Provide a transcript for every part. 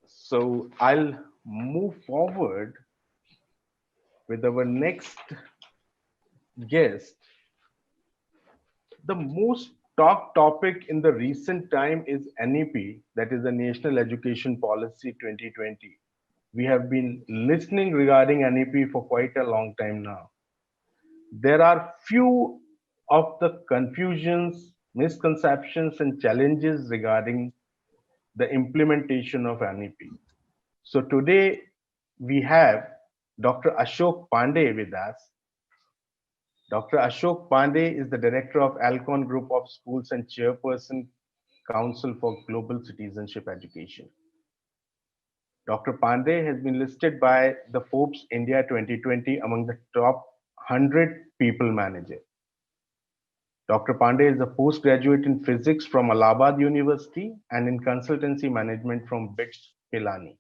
So I'll move forward with our next guest. The most talked topic in the recent time is NEP, that is the National Education Policy 2020. We have been listening regarding NEP for quite a long time now. There are few of the confusions, misconceptions, and challenges regarding the implementation of NEP. So today we have Dr. Ashok Pandey with us. Dr. Ashok Pandey is the director of Alcon Group of Schools and chairperson Council for Global Citizenship Education. Dr. Pandey has been listed by the Forbes India 2020 among the top 100 people manager. Dr. Pandey is a postgraduate in physics from Allahabad University and in consultancy management from BITS Pilani.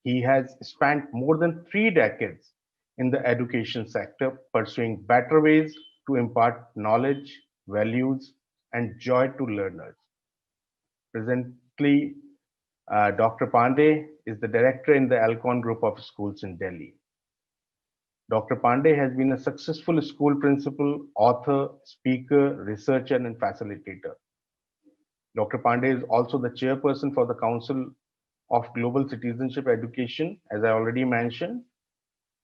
He has spent more than 3 decades in the education sector, pursuing better ways to impart knowledge, values, and joy to learners. Presently, Dr. Pandey is the director in the Alcon Group of Schools in Delhi. Dr. Pandey has been a successful school principal, author, speaker, researcher, and facilitator. Dr. Pandey is also the chairperson for the Council of Global Citizenship Education, as I already mentioned.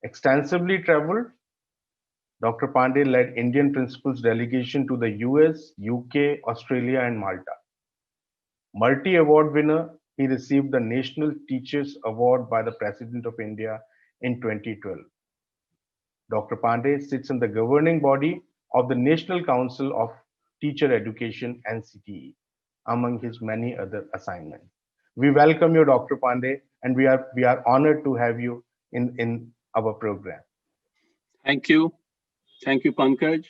Extensively traveled, Dr. Pandey led Indian principals delegation to the US, UK, Australia, and Malta. Multi-award winner, he received the National Teachers Award by the President of India in 2012. Dr. Pandey sits in the governing body of the National Council of Teacher Education, NCTE, among his many other assignments. We welcome you, Dr. Pandey, and we are honored to have you in our program. Thank you. Thank you, Pankaj.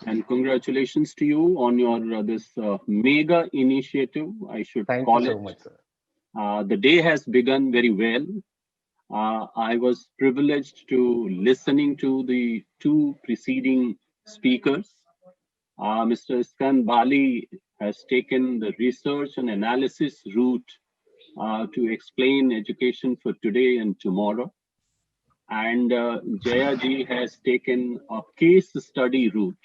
And congratulations to you on your this mega initiative, I should Thank call you it. so much, sir. The day has begun very well. I was privileged to listening to the two preceding speakers. Mr. Iskan Bali has taken the research and analysis route to explain education for today and tomorrow. And Jaya ji has taken a case study route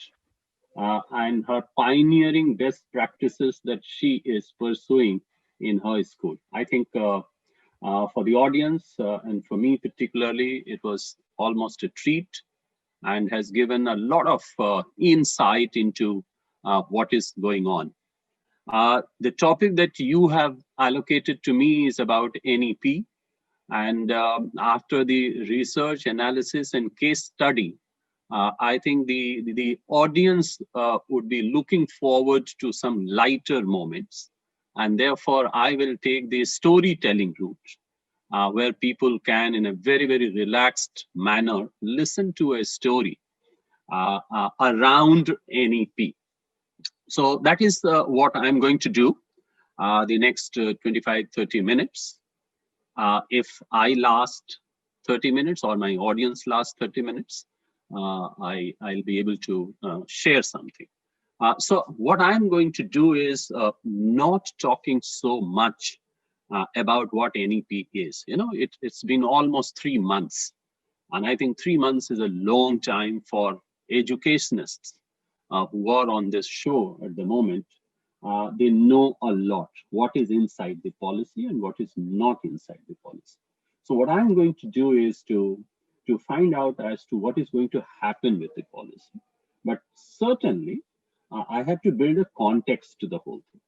and her pioneering best practices that she is pursuing in her school. I think for the audience and for me particularly, it was almost a treat and has given a lot of insight into what is going on. The topic that you have allocated to me is about NEP. And after the research, analysis, and case study, I think the audience would be looking forward to some lighter moments. And therefore, I will take the storytelling route, where people can, in a very, very relaxed manner, listen to a story around NEP. So that is what I'm going to do the next 25, 30 minutes. If I last 30 minutes or my audience lasts 30 minutes, I'll be able to share something. So what I'm going to do is not talking so much about what NEP is. You know, it's been almost 3 months. And I think 3 months is a long time for educationists who are on this show at the moment. They know a lot what is inside the policy and what is not inside the policy. So what I'm going to do is to find out as to what is going to happen with the policy. But certainly, I have to build a context to the whole thing.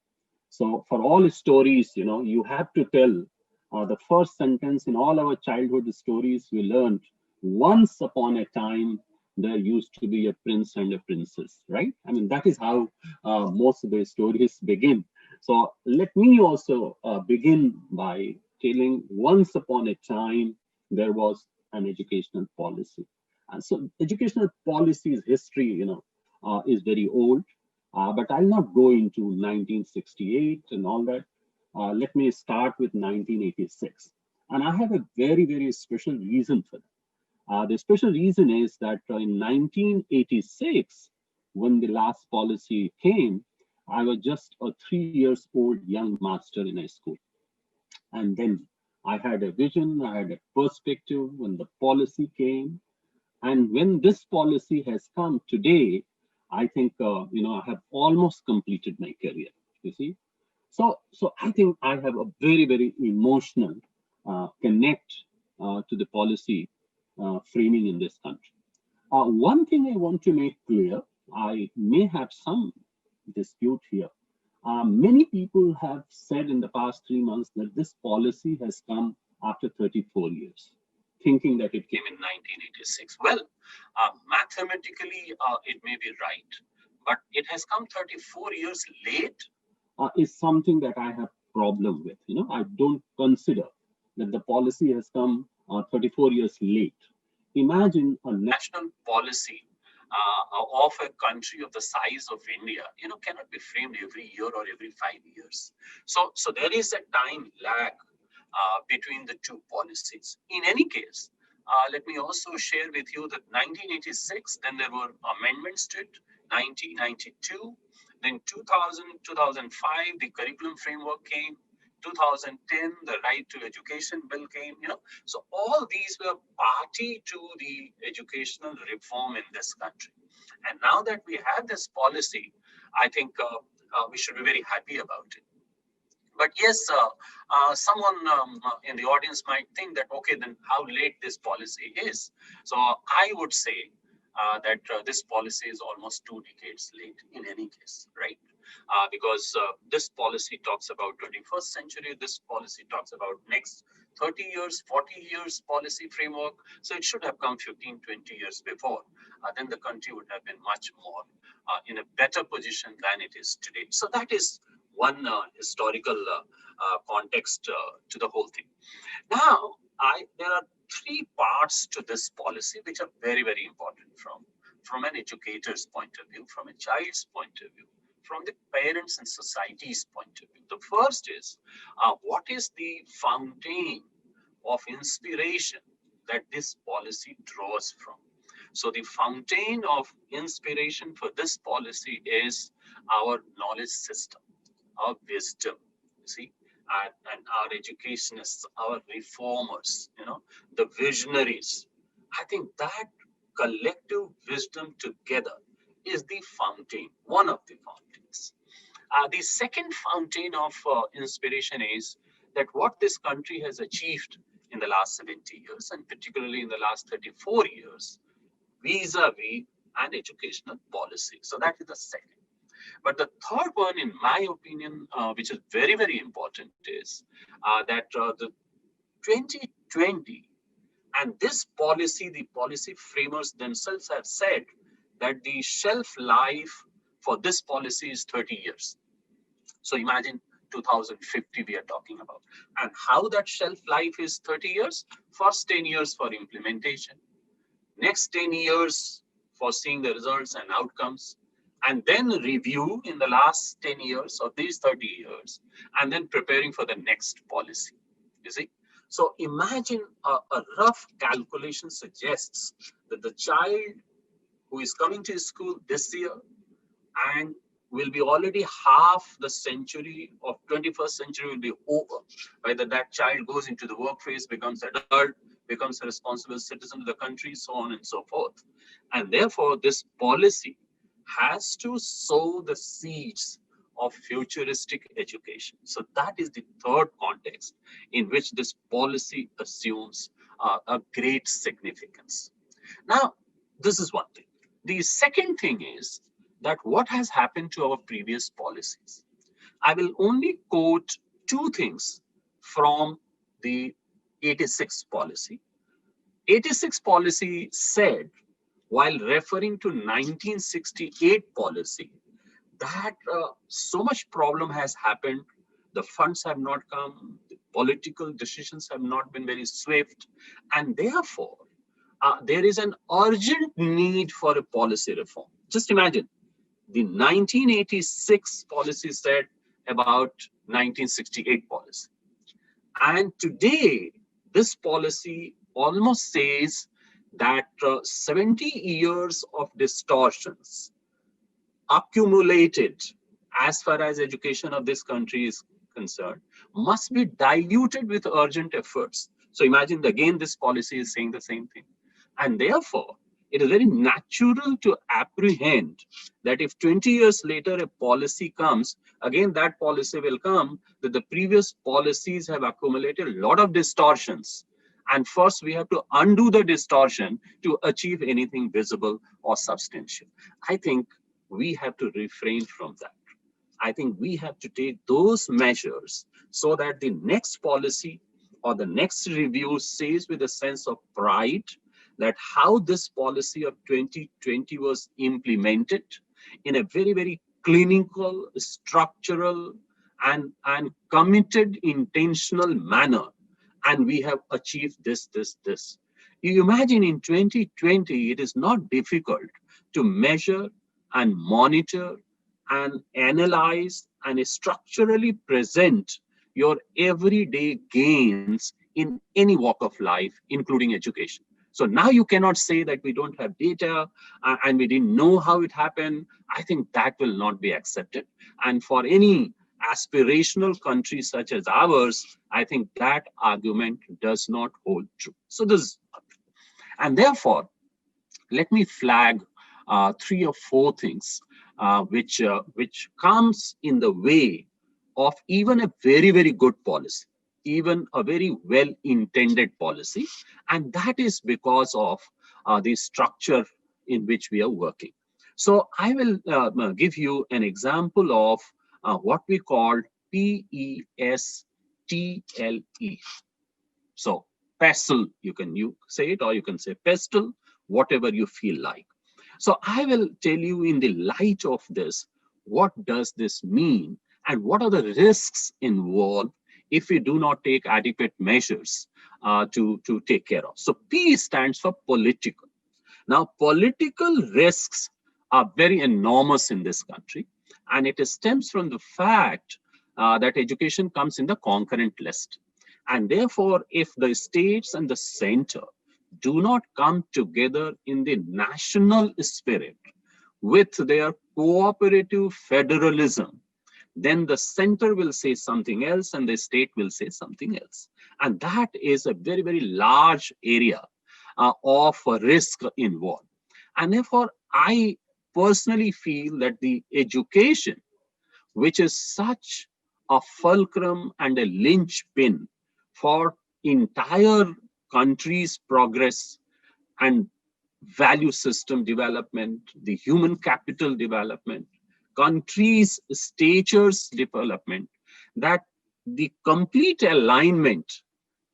So for all stories, you know, you have to tell the first sentence in all our childhood stories we learned, once upon a time, there used to be a prince and a princess, right? I mean, that is how most of the stories begin. So let me also begin by telling once upon a time, there was an educational policy. And so educational policy's history, you know, is very old, but I'll not go into 1968 and all that. Let me start with 1986. And I have a very, very special reason for that. The special reason is that in 1986, when the last policy came, I was just a 3 years old young master in a school. And then I had a vision, I had a perspective when the policy came. And when this policy has come today, I think, I have almost completed my career, you see. So I think I have a very, very emotional connect to the policy framing in this country. One thing I want to make clear, I may have some dispute here. Many people have said in the past 3 months that this policy has come after 34 years, thinking that it came in 1986. Well, mathematically, it may be right, but it has come 34 years late is something that I have problem with. I don't consider that the policy has come 34 years late. Imagine a national policy of a country of the size of India, cannot be framed every year or every 5 years. So there is a time lag between the two policies. In any case, let me also share with you that 1986, then there were amendments to it, 1992, then 2000, 2005, the curriculum framework came, 2010, the right to education bill came, So all these were party to the educational reform in this country. And now that we have this policy, I think we should be very happy about it. But yes, someone in the audience might think that, okay, then how late this policy is. So I would say that this policy is almost 2 decades late in any case, right? Because this policy talks about 21st century, this policy talks about next 30 years, 40 years policy framework. So it should have come 15, 20 years before. Then the country would have been much more in a better position than it is today. So that is one historical context to the whole thing. Now, there are 3 parts to this policy which are very, very important from an educator's point of view, from a child's point of view, from the parents and society's point of view. The first is, what is the fountain of inspiration that this policy draws from? So the fountain of inspiration for this policy is our knowledge system, our wisdom, you see, and our educationists, our reformers, the visionaries. I think that collective wisdom together is the fountain, one of the fountains. The second fountain of inspiration is that what this country has achieved in the last 70 years, and particularly in the last 34 years, vis-a-vis an educational policy. So that is the second. But the third one, in my opinion, which is very, very important, is that the 2020 and this policy, the policy framers themselves have said that the shelf life for this policy is 30 years. So imagine 2050 we are talking about. And how that shelf life is 30 years? First 10 years for implementation. Next 10 years for seeing the results and outcomes. And then review in the last 10 years of these 30 years, and then preparing for the next policy, you see. So imagine a rough calculation suggests that the child who is coming to school this year and will be already half the century of 21st century will be over. Whether that child goes into the workforce, becomes an adult, becomes a responsible citizen of the country, so on and so forth. And therefore, this policy has to sow the seeds of futuristic education. So that is the third context in which this policy assumes a great significance. Now, this is one thing. The second thing is that what has happened to our previous policies. I will only quote 2 things from the 86 policy. 86 policy said, while referring to 1968 policy, that so much problem has happened, the funds have not come, the political decisions have not been very swift, and therefore, there is an urgent need for a policy reform. Just imagine, the 1986 policy said about 1968 policy. And today, this policy almost says that 70 years of distortions accumulated as far as education of this country is concerned must be diluted with urgent efforts. So imagine again, this policy is saying the same thing. And therefore, it is very natural to apprehend that if 20 years later a policy comes, again that policy will come that the previous policies have accumulated a lot of distortions. And first we have to undo the distortion to achieve anything visible or substantial. I think we have to refrain from that. I think we have to take those measures so that the next policy or the next review says with a sense of pride that how this policy of 2020 was implemented in a very, very clinical, structural, and committed, intentional manner. And we have achieved this. You imagine in 2020, it is not difficult to measure and monitor and analyze and structurally present your everyday gains in any walk of life, including education. So now you cannot say that we don't have data and we didn't know how it happened. I think that will not be accepted. And for any aspirational country such as ours, I think that argument does not hold true. So this, and therefore, let me flag 3 or 4 things which comes in the way of even a very, very good policy, even a very well-intended policy, and that is because of the structure in which we are working. So I will give you an example of what we call PESTLE. So PESTLE, you say it, or you can say PESTLE, whatever you feel like. So I will tell you in the light of this, what does this mean and what are the risks involved if we do not take adequate measures to take care of. So P stands for political. Now, political risks are very enormous in this country, and it stems from the fact that education comes in the concurrent list. And therefore, if the states and the center do not come together in the national spirit with their cooperative federalism, then the center will say something else and the state will say something else. And that is a very, very large area of risk involved. And therefore, I personally feel that the education, which is such a fulcrum and a linchpin for entire country's progress and value system development, the human capital development, country's statures development, that the complete alignment,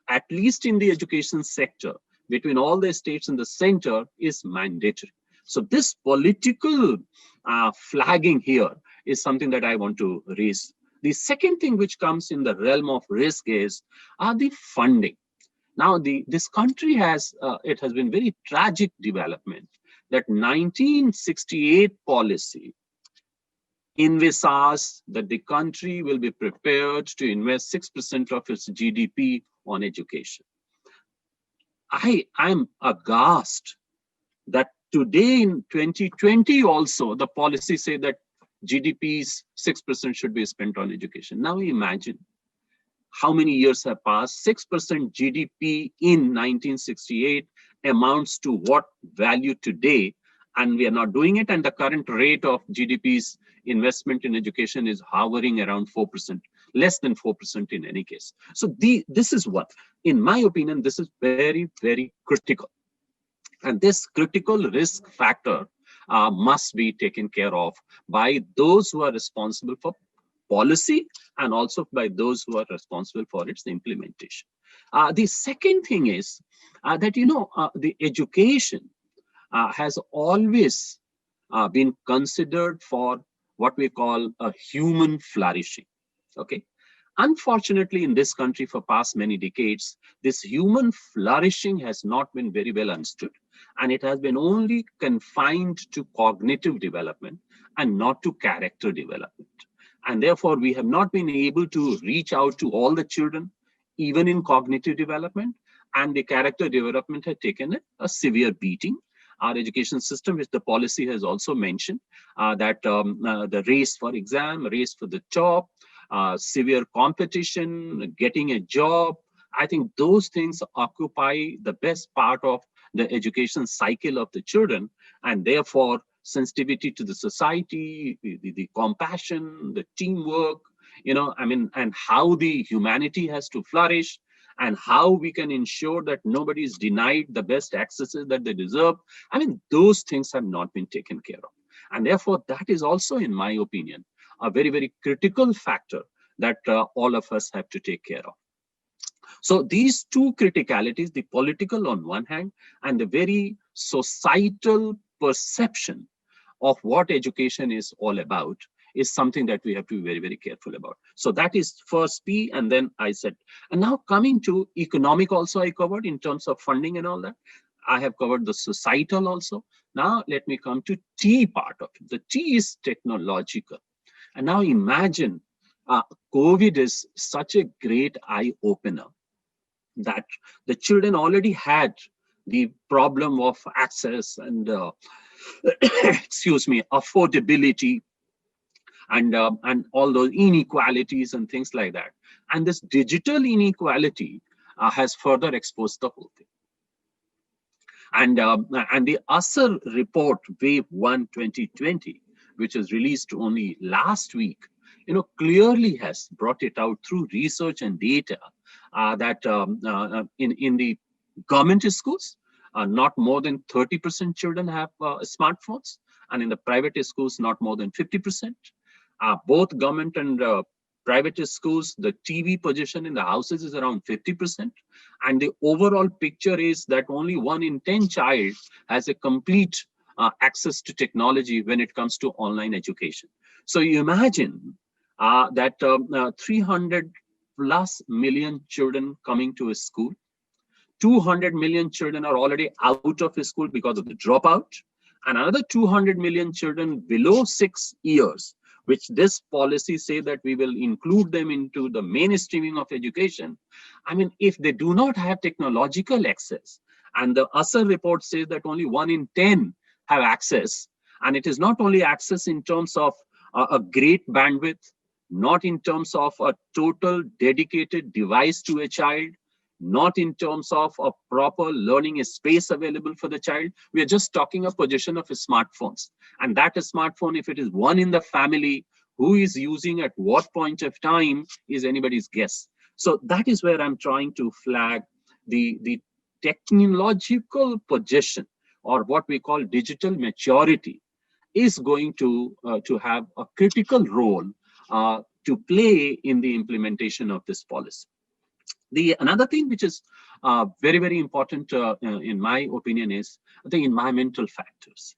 at least in the education sector, between all the states and the center is mandatory. So this political flagging here is something that I want to raise. The second thing which comes in the realm of risk is the funding. Now, this country has, it has been very tragic development that 1968 policy envisages that the country will be prepared to invest 6% of its GDP on education. I am aghast that today in 2020 also, the policy say that GDP's 6% should be spent on education. Now imagine how many years have passed. 6% GDP in 1968 amounts to what value today, and we are not doing it, and the current rate of GDP's investment in education is hovering around 4%, less than 4% in any case. So this is what, in my opinion, this is very, very critical. And this critical risk factor must be taken care of by those who are responsible for policy and also by those who are responsible for its implementation. The second thing is that, the education has always been considered for what we call a human flourishing, okay? Unfortunately, in this country for past many decades, this human flourishing has not been very well understood, and it has been only confined to cognitive development and not to character development. And therefore, we have not been able to reach out to all the children, even in cognitive development, and the character development has taken a severe beating. Our education system, which the policy has also mentioned, that the race for exam, race for the top, severe competition, getting a job. I think those things occupy the best part of the education cycle of the children, and therefore sensitivity to the society, the compassion, the teamwork, I mean, and how the humanity has to flourish, and how we can ensure that nobody is denied the best accesses that they deserve. I mean, those things have not been taken care of. And therefore, that is also, in my opinion, a very, very critical factor that all of us have to take care of. So these two criticalities, the political on one hand, and the very societal perception of what education is all about, is something that we have to be very, very careful about. So that is first P, and then I said, and now coming to economic also I covered in terms of funding and all that. I have covered the societal also. Now let me come to T part of it. The T is technological. And now imagine COVID is such a great eye opener that the children already had the problem of access and excuse me, affordability, and all those inequalities and things like that. And this digital inequality has further exposed the whole thing. And the ASER report, Wave 1 2020, which was released only last week, clearly has brought it out through research and data that in the government schools, not more than 30% children have smartphones, and in the private schools, not more than 50%. Both government and private schools, the TV position in the houses is around 50%. And the overall picture is that only 1 in 10 child has a complete access to technology when it comes to online education. So you imagine that 300 plus million children coming to a school, 200 million children are already out of school because of the dropout, and another 200 million children below 6 years, which this policy say that we will include them into the mainstreaming of education. I mean, if they do not have technological access, and the ASER report says that only 1 in 10 have access, and it is not only access in terms of a great bandwidth, not in terms of a total dedicated device to a child, not in terms of a proper learning space available for the child. We are just talking a position of smartphones. And that smartphone, if it is one in the family, who is using at what point of time is anybody's guess. So that is where I'm trying to flag the technological position, or what we call digital maturity, is going to have a critical role to play in the implementation of this policy. Another thing which is very, very important in my opinion is the environmental factors,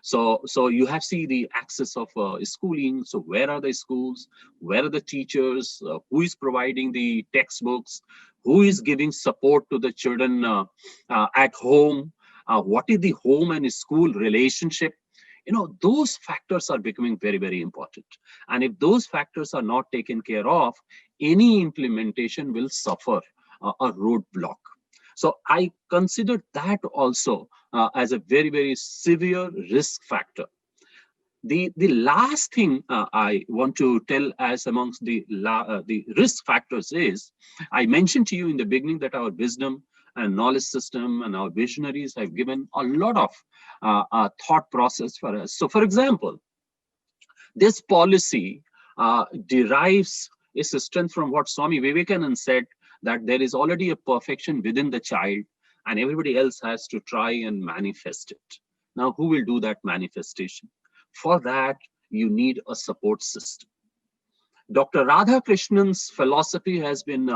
So you have see the access of schooling. So where are the schools? Where are the teachers? Who is providing the textbooks? Who is giving support to the children at home? What is the home and school relationship? Those factors are becoming very, very important. And if those factors are not taken care of, any implementation will suffer a roadblock. So I consider that also as a very, very severe risk factor. The last thing I want to tell as amongst the risk factors is, I mentioned to you in the beginning that our wisdom and knowledge system and our visionaries have given a lot of thought process for us. So for example, this policy derives its strength from what Swami Vivekananda said, that there is already a perfection within the child and everybody else has to try and manifest it. Now, who will do that manifestation? For that, you need a support system. Dr. Radhakrishnan's philosophy has been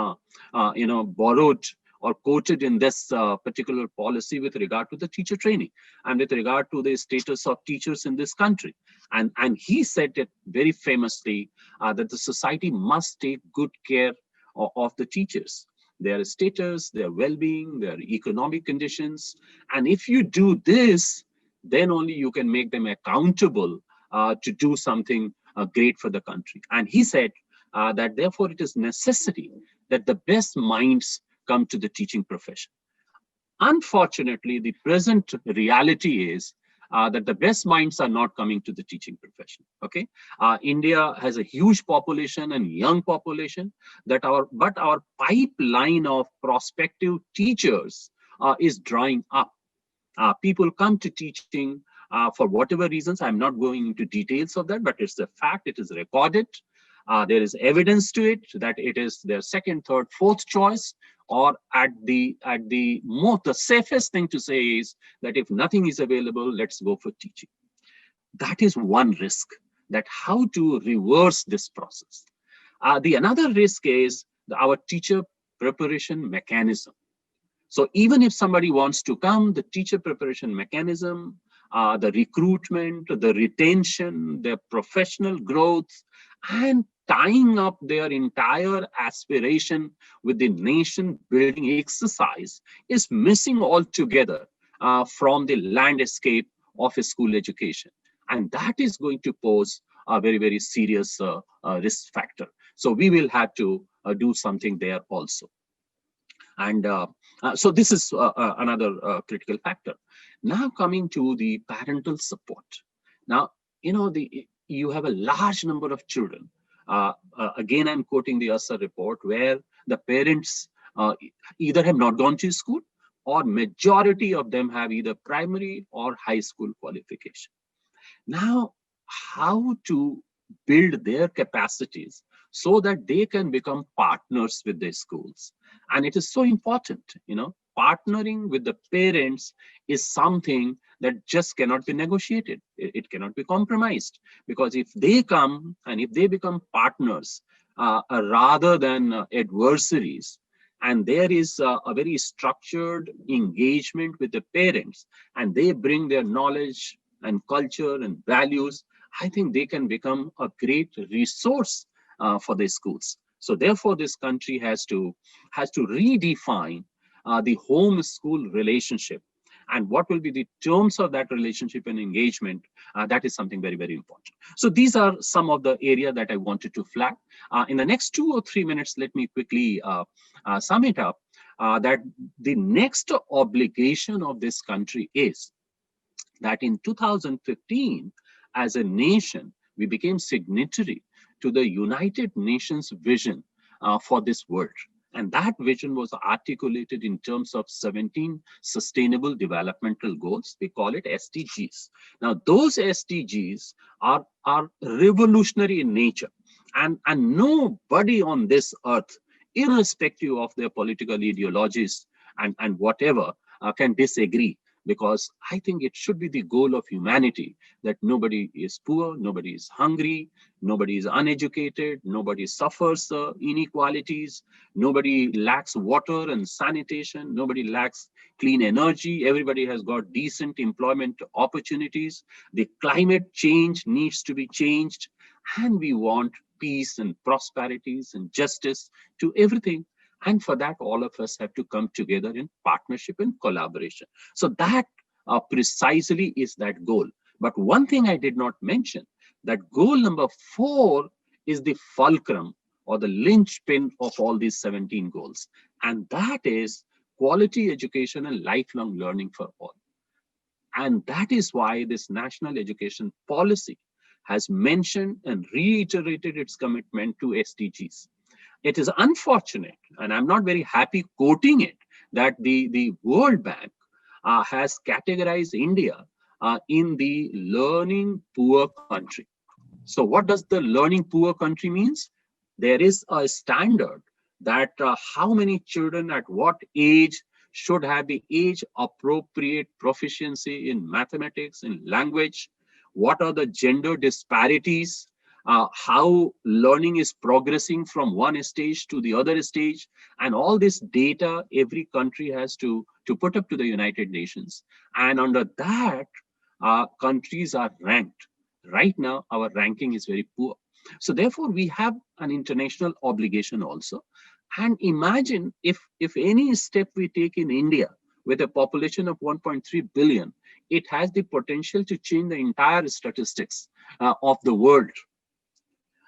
borrowed or quoted in this particular policy with regard to the teacher training and with regard to the status of teachers in this country. And he said it very famously that the society must take good care of the teachers, their status, their well-being, their economic conditions. And if you do this, then only you can make them accountable to do something great for the country. And he said that therefore it is necessary that the best minds come to the teaching profession. Unfortunately, the present reality is that the best minds are not coming to the teaching profession. Okay, India has a huge population and young population but our pipeline of prospective teachers is drying up. People come to teaching for whatever reasons. I'm not going into details of that, but it's a fact. It is recorded. There is evidence to it that it is their second, third, fourth choice, or at the most, the safest thing to say is that if nothing is available, let's go for teaching. That is one risk, that how to reverse this process. The another risk is our teacher preparation mechanism. So even if somebody wants to come, the teacher preparation mechanism, the recruitment, the retention, their professional growth, and tying up their entire aspiration with the nation building exercise is missing altogether from the landscape of a school education. And that is going to pose a very, very serious risk factor. So we will have to do something there also. And so this is another critical factor. Now coming to the parental support. Now, you have a large number of children. Again, I'm quoting the USSR report, where the parents either have not gone to school, or majority of them have either primary or high school qualification. Now, how to build their capacities so that they can become partners with their schools? And it is so important, partnering with the parents is something that just cannot be negotiated. It cannot be compromised, because if they come and if they become partners rather than adversaries, and there is a very structured engagement with the parents, and they bring their knowledge and culture and values, I think they can become a great resource for the schools. So therefore, this country has to redefine the home-school relationship, and what will be the terms of that relationship and engagement. That is something very, very important. So these are some of the area that I wanted to flag. In the next 2 or 3 minutes, let me quickly sum it up, that the next obligation of this country is that in 2015, as a nation, we became signatory to the United Nations vision for this world. And that vision was articulated in terms of 17 sustainable developmental goals. We call it SDGs. Now, those SDGs are revolutionary in nature. And nobody on this earth, irrespective of their political ideologies and whatever, can disagree. Because I think it should be the goal of humanity that nobody is poor, nobody is hungry, nobody is uneducated, nobody suffers inequalities, nobody lacks water and sanitation, nobody lacks clean energy, everybody has got decent employment opportunities, the climate change needs to be changed, and we want peace and prosperities and justice to everything. And for that, all of us have to come together in partnership and collaboration. So that precisely is that goal. But one thing I did not mention, that goal number 4 is the fulcrum or the linchpin of all these 17 goals. And that is quality education and lifelong learning for all. And that is why this national education policy has mentioned and reiterated its commitment to SDGs. It is unfortunate, and I'm not very happy quoting it, that the World Bank has categorized India in the learning poor country. So what does the learning poor country means? There is a standard that how many children at what age should have the age appropriate proficiency in mathematics, in language, what are the gender disparities, how learning is progressing from one stage to the other stage, and all this data every country has to put up to the United Nations. And under that, countries are ranked. Right now, our ranking is very poor. So therefore, we have an international obligation also. And imagine if any step we take in India with a population of 1.3 billion, it has the potential to change the entire statistics of the world.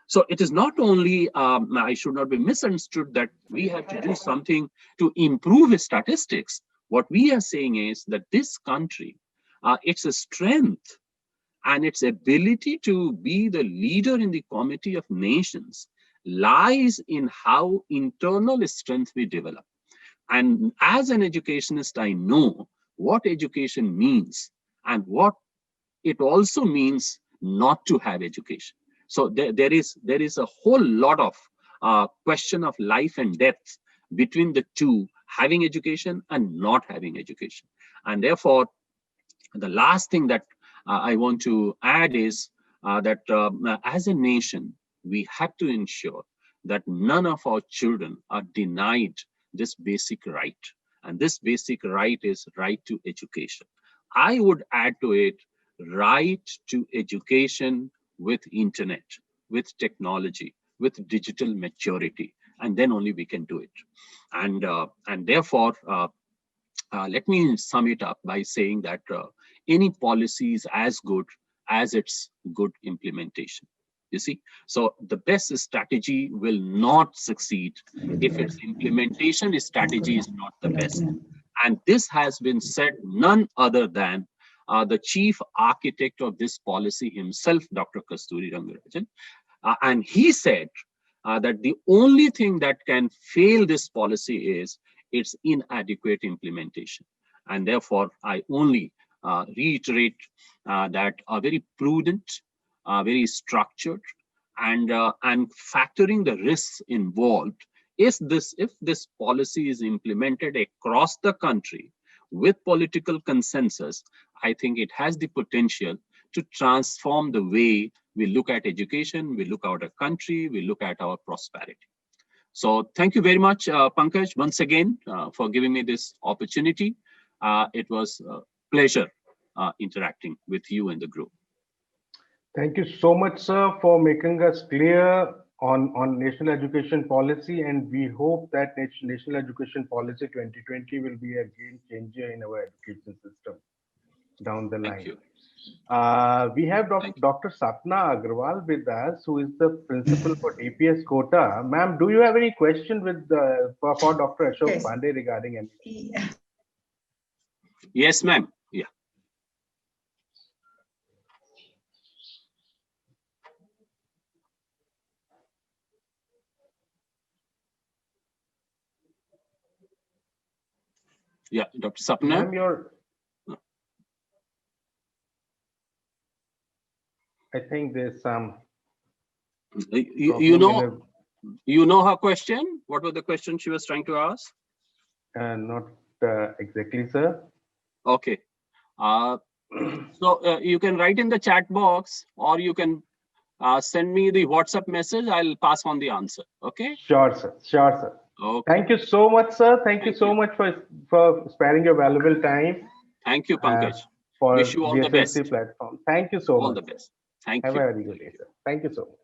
So it is not only, I should not be misunderstood, that we have to do something to improve statistics. What we are saying is that this country its strength and its ability to be the leader in the Committee of Nations lies in how internal strength we develop. And as an educationist, I know what education means and what it also means not to have education. So there is a whole lot of question of life and death between the two, having education and not having education. And therefore, the last thing that I want to add is that as a nation, we have to ensure that none of our children are denied this basic right. And this basic right is right to education. I would add to it right to education with internet, with technology, with digital maturity, and then only we can do it. And therefore, let me sum it up by saying that any policy is as good as its good implementation. You see, so the best strategy will not succeed if its implementation strategy is not the best. And this has been said none other than the chief architect of this policy himself, Dr. Kasturi Rangarajan. And he said that the only thing that can fail this policy is its inadequate implementation. And therefore, I only reiterate that a very prudent, very structured, and factoring the risks involved, if this policy is implemented across the country with political consensus, I think it has the potential to transform the way we look at education, we look at our country, we look at our prosperity. So thank you very much, Pankaj, once again, for giving me this opportunity. It was a pleasure interacting with you and the group. Thank you so much, sir, for making us clear on national education policy. And we hope that national education policy 2020 will be a game changer in our education system down the line. Thank you. We have Dr. Sapna Agarwal with us, who is the principal for DPS Kota. Ma'am, do you have any question with for Dr. Ashok Yes. Pandey regarding anything? Yes, ma'am. Yeah. Yeah, Dr. Sapna. Ma'am, I think there's some. You know her question. What was the question she was trying to ask? Not exactly, sir. Okay. So you can write in the chat box, or you can send me the WhatsApp message. I'll pass on the answer. Okay. Sure, sir. Sure, sir. Okay. Thank you so much, sir. Thank you so much for sparing your valuable time. Thank you, Pankaj. For Wish you all the best. platform. Thank you so much. All the best. Thank you. Have a very good day, sir. Thank you so much.